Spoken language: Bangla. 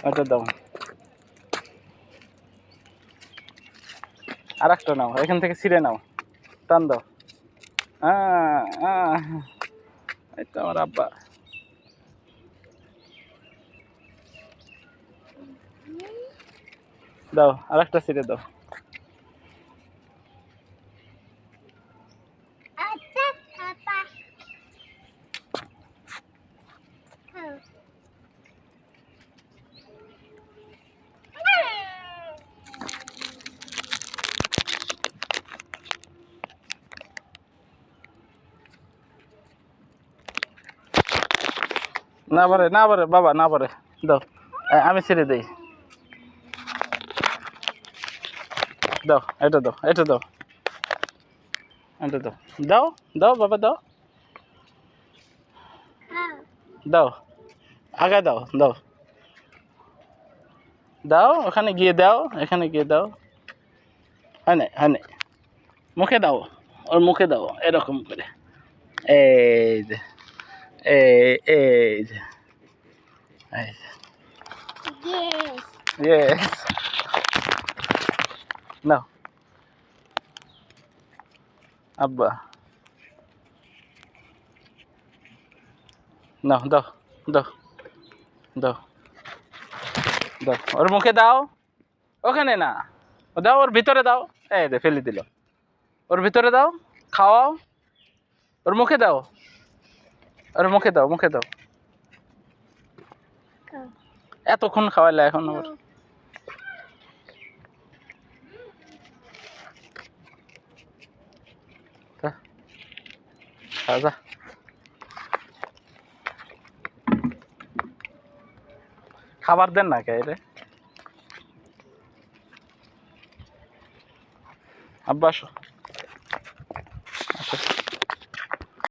ওটা দাও, আর একটা নাও, এখান থেকে ছিঁড়ে নাও, টান দাও। এই তো আমার আব্বা। দাও, আর একটা ছিঁড়ে দাও। না পারে, না পারে বাবা, না পারে। দাও, আমি ছেড়ে দেই। দাও, এটা দাও, এটা দাও, এটা দাও। দাও, দাও বাবা, দাও, দাও, আগে দাও, দাও, দাও, ওখানে গিয়ে দাও, এখানে গিয়ে দাও। হয় না, হয় না, মুখে দাও, ওর মুখে দাও, এরকম করে। এই যে, এই যে, এই যে। Yes. নাও আব্বা, নাও, দাও, দাও, দাও, দাও, ওর মুখে দাও, ওখানে না, দাও, ওর ভিতরে দাও। এই দে, ফেলে দিল। ওর ভিতরে দাও, খাওয়াও, ওর মুখে দাও, ওর মুখে দাও, মুখে দাও। এতক্ষণ খাওয়াইলে এখন আবার। যা, খাবার দেন না কে রে। আব্বা আসো।